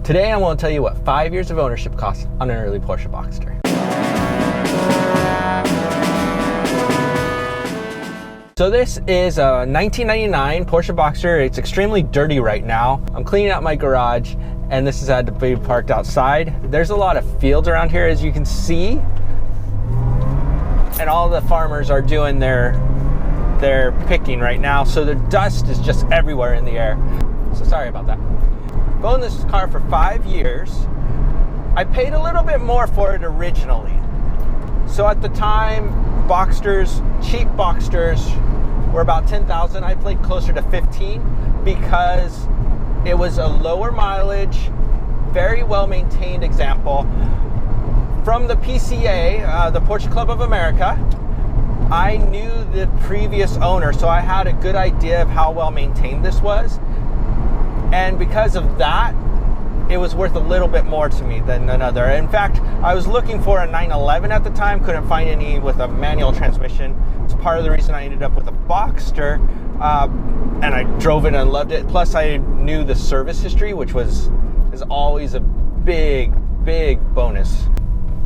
Today I want to tell you what 5 years of ownership costs on an early Porsche Boxster. So this is a 1999 Porsche Boxster. It's extremely dirty right now. I'm cleaning out my garage and this has had to be parked outside. There's a lot of fields around here, as you can see. And all the farmers are doing their picking right now. So the dust is just everywhere in the air. So sorry about that. I've owned this car for 5 years. I paid a little bit more for it originally. So at the time, Boxsters, cheap Boxsters were about 10,000. I paid closer to 15 because it was a lower mileage, very well maintained example. From the PCA, the Porsche Club of America, I knew the previous owner, so I had a good idea of how well maintained this was. And because of that, it was worth a little bit more to me than another. In fact, I was looking for a 911 at the time, couldn't find any with a manual transmission. It's part of the reason I ended up with a Boxster, and I drove it and loved it. Plus, I knew the service history, which is always a big bonus.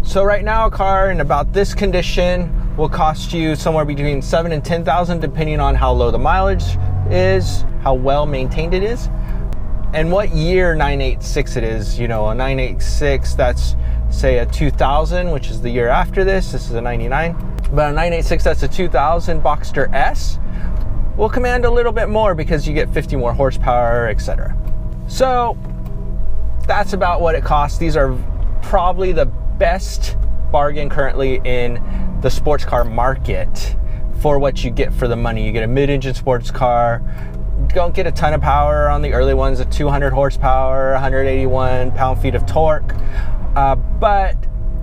So right now, a car in about this condition will cost you somewhere between $7,000 and $10,000, depending on how low the mileage is, how well maintained it is, and what year 986 it is. You know, a 986, that's say a 2000, which is the year after this. This is a 99. But a 986, that's a 2000 Boxster S, will command a little bit more because you get 50 more horsepower, etc. So that's about what it costs. These are probably the best bargain currently in the sports car market for what you get for the money. You get a mid-engine sports car. Don't get a ton of power on the early ones, a 200 horsepower, 181 pound-feet of torque, but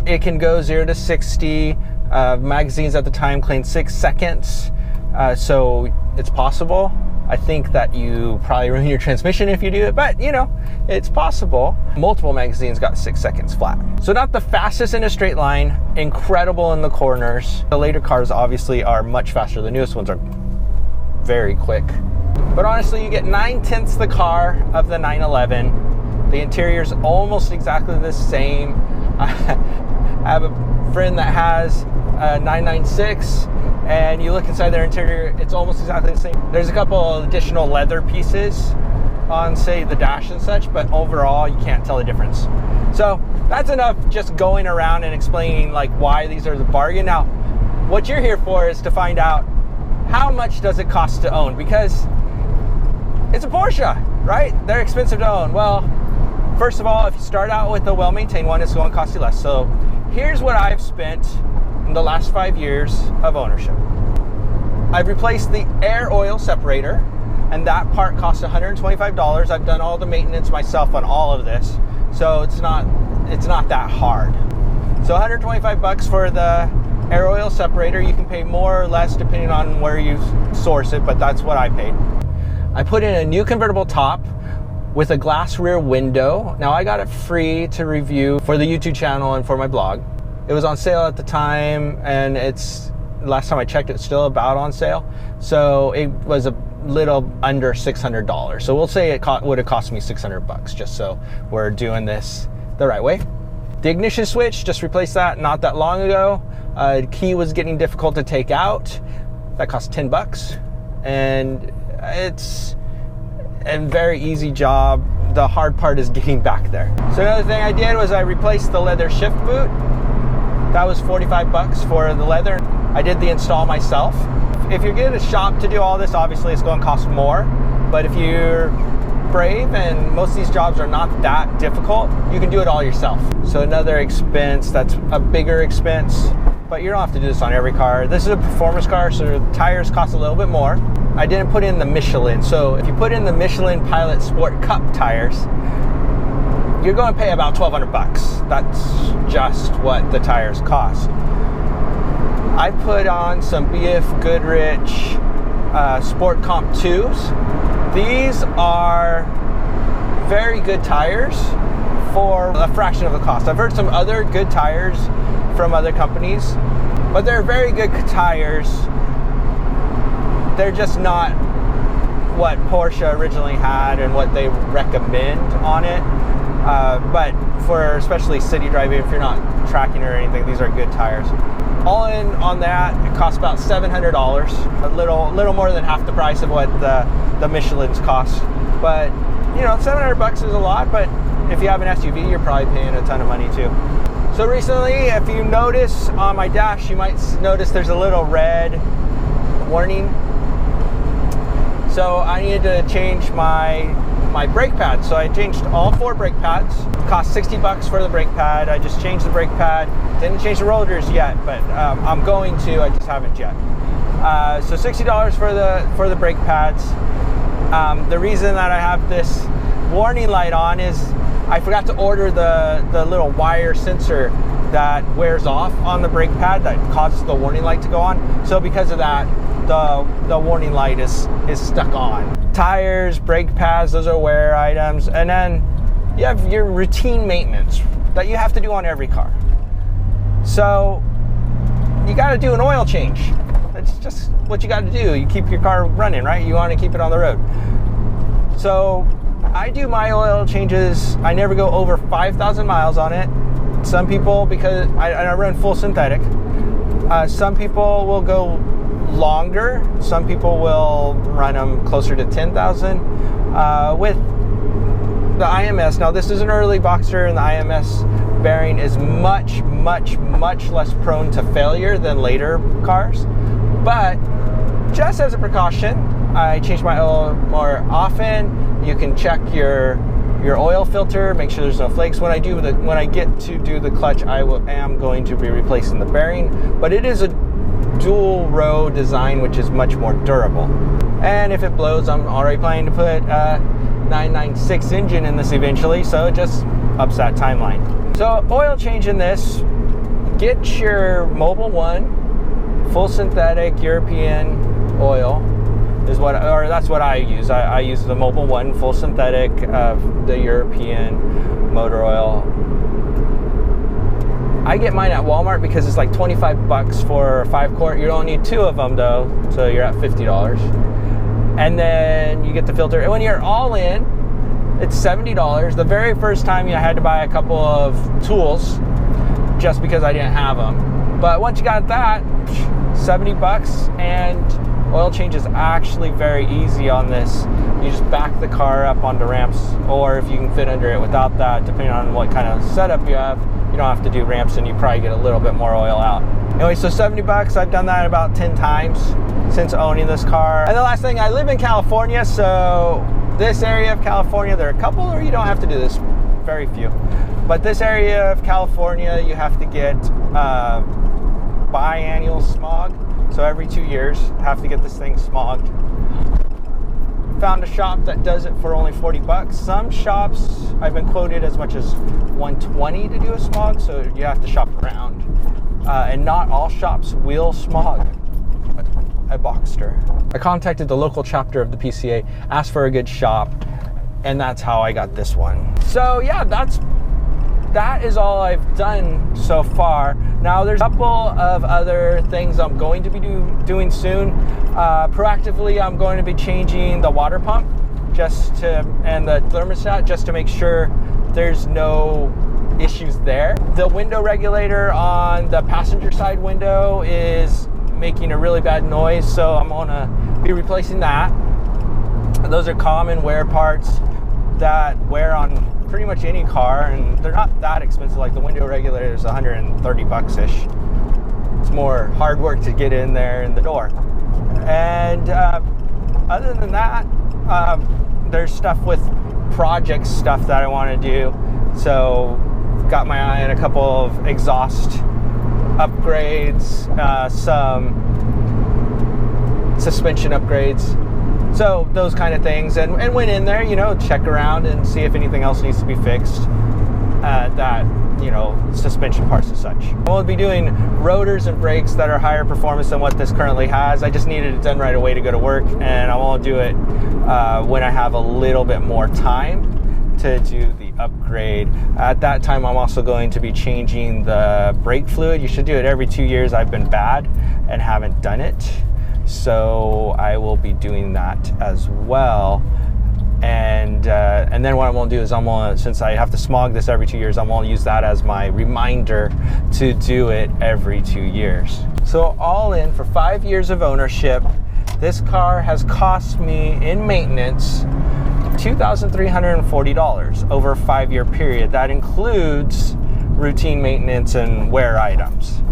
it can go 0 to 60. Magazines at the time claimed 6 seconds, so it's possible. I think that you probably ruin your transmission if you do it, but you know, it's possible. Multiple magazines got 6 seconds flat. So not the fastest in a straight line, incredible in the corners. The later cars obviously are much faster. The newest ones are very quick. But honestly, you get 9/10 the car of the 911. The interior is almost exactly the same. I have a friend that has a 996, and you look inside their interior, it's almost exactly the same. There's a couple additional leather pieces on, say, the dash and such, but overall, you can't tell the difference. So that's enough just going around and explaining like why these are the bargain. Now, what you're here for is to find out how much does it cost to own, because it's a Porsche, right? They're expensive to own. Well, first of all, if you start out with a well-maintained one, it's going to cost you less. So here's what I've spent in the last 5 years of ownership. I've replaced the air oil separator, and that part costs $125. I've done all the maintenance myself on all of this, so it's not that hard. So 125 bucks for the air oil separator. You can pay more or less depending on where you source it, but that's what I paid. I put in a new convertible top with a glass rear window. Now I got it free to review for the YouTube channel and for my blog. It was on sale at the time, and last time I checked, it's still about on sale. So it was a little under $600. So we'll say it would have cost me 600 bucks, just so we're doing this the right way. The ignition switch, just replaced that not that long ago. The key was getting difficult to take out. That cost 10 bucks. And it's a very easy job. The hard part is getting back there. So another thing I did was I replaced the leather shift boot. That was 45 bucks for the leather. I did the install myself. If you're getting a shop to do all this, obviously it's going to cost more. But if you're brave, and most of these jobs are not that difficult, you can do it all yourself. So another expense, that's a bigger expense, but you don't have to do this on every car. This is a performance car, so the tires cost a little bit more. I didn't put in the Michelin. So if you put in the Michelin Pilot Sport Cup tires, you're going to pay about 1,200 bucks. That's just what the tires cost. I put on some BF Goodrich Sport Comp 2s. These are very good tires for a fraction of the cost. I've heard some other good tires from other companies, but they're very good tires. They're just not what Porsche originally had and what they recommend on it. But for especially city driving, if you're not tracking or anything, these are good tires. All in on that, it costs about $700, a little more than half the price of what the Michelin's cost. But you know, $700 is a lot, but if you have an SUV, you're probably paying a ton of money too. So recently, if you notice on my dash, you might notice there's a little red warning. So I needed to change my brake pad. So I changed all 4 brake pads. It cost $60 for the brake pad. I just changed the brake pad. Didn't change the rotors yet, but I'm going to. I just haven't yet. So $60 for the brake pads. The reason that I have this warning light on is I forgot to order the little wire sensor that wears off on the brake pad that causes the warning light to go on. So because of that, the warning light is stuck on. Tires, brake pads, those are wear items. And then you have your routine maintenance that you have to do on every car. So you got to do an oil change. That's just what you got to do. You keep your car running, right? You want to keep it on the road. So I do my oil changes. I never go over 5,000 miles on it. Some people, because I run full synthetic, some people will go longer. Some people will run them closer to 10,000 with the IMS. Now this is an early Boxster, and the IMS bearing is much less prone to failure than later cars. But just as a precaution, I change my oil more often. You can check your oil filter, make sure there's no flakes. When I get to do the clutch, am going to be replacing the bearing, but it is a dual row design, which is much more durable. And if it blows, I'm already planning to put a 996 engine in this eventually, so it just ups that timeline. So oil change in this, get your Mobil 1 full synthetic European oil is that's what I use. I use the Mobil 1 full synthetic of the European motor oil. I get mine at Walmart because it's like $25 for a 5-quart. You don't need 2 of them though, so you're at $50. And then you get the filter. And when you're all in, it's $70. The very first time I had to buy a couple of tools just because I didn't have them. But once you got that, $70, and oil change is actually very easy on this. You just back the car up onto ramps, or if you can fit under it without that, depending on what kind of setup you have, you don't have to do ramps, and you probably get a little bit more oil out. Anyway, so $70, I've done that about 10 times since owning this car. And the last thing, I live in California, so this area of California, there are a couple, or you don't have to do this, very few. But this area of California, you have to get biannual smog. So every 2 years, have to get this thing smogged. Found a shop that does it for only $40. Some shops, I've been quoted as much as $120 to do a smog, so you have to shop around. And not all shops will smog a Boxster. I contacted the local chapter of the PCA, asked for a good shop, and that's how I got this one. So yeah, that is all I've done so far. Now there's a couple of other things I'm going to be doing soon. Proactively, I'm going to be changing the water pump and the thermostat just to make sure there's no issues there. The window regulator on the passenger side window is making a really bad noise, so I'm gonna be replacing that. Those are common wear parts that wear on pretty much any car, and they're not that expensive. Like the window regulator is $130-ish. It's more hard work to get in there in the door. And other than that, there's stuff with project stuff that I want to do. So got my eye on a couple of exhaust upgrades, some suspension upgrades. So those kind of things, and went in there, check around and see if anything else needs to be fixed. That, suspension parts and such. We'll be doing rotors and brakes that are higher performance than what this currently has. I just needed it done right away to go to work, and I won't do it when I have a little bit more time to do the upgrade. At that time, I'm also going to be changing the brake fluid. You should do it every 2 years. I've been bad and haven't done it. So I will be doing that as well. And then what I'm gonna do is since I have to smog this every 2 years, I'm gonna use that as my reminder to do it every 2 years. So all in, for 5 years of ownership, this car has cost me in maintenance $2,340 over a 5-year period. That includes routine maintenance and wear items.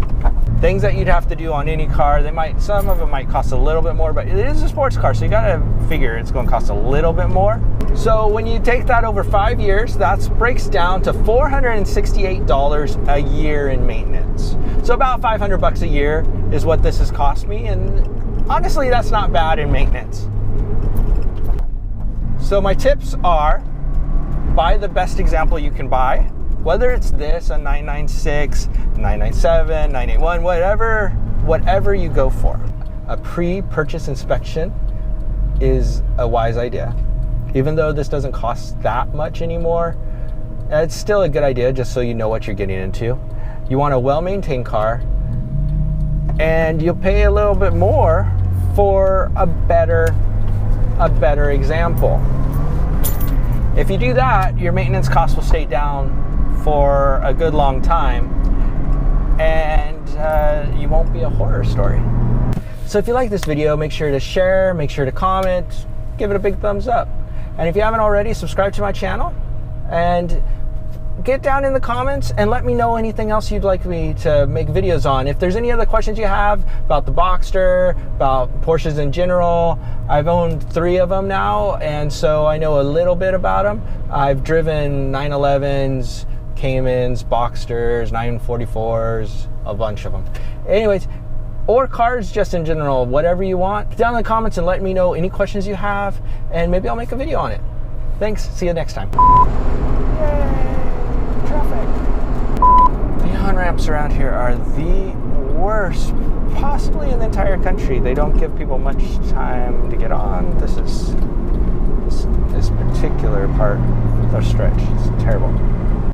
Things that you'd have to do on any car, some of it might cost a little bit more, but it is a sports car, so you gotta figure it's gonna cost a little bit more. So when you take that over 5 years, that breaks down to $468 a year in maintenance. So about $500 a year is what this has cost me, and honestly, that's not bad in maintenance. So my tips are, buy the best example you can buy. Whether it's this, a 996, 997, 981, whatever you go for. A pre-purchase inspection is a wise idea. Even though this doesn't cost that much anymore, it's still a good idea just so you know what you're getting into. You want a well-maintained car, and you'll pay a little bit more for a better example. If you do that, your maintenance costs will stay down for a good long time, and you won't be a horror story. So if you like this video, make sure to share, make sure to comment, give it a big thumbs up. And if you haven't already, subscribe to my channel and get down in the comments and let me know anything else you'd like me to make videos on. If there's any other questions you have about the Boxster, about Porsches in general, I've owned 3 of them now, and so I know a little bit about them. I've driven 911s, Caymans, Boxsters, 944s, a bunch of them. Anyways, or cars just in general, whatever you want. Get down in the comments and let me know any questions you have, and maybe I'll make a video on it. Thanks, see you next time. Yay, traffic. The on-ramps around here are the worst possibly in the entire country. They don't give people much time to get on. This particular part, the stretch, is terrible.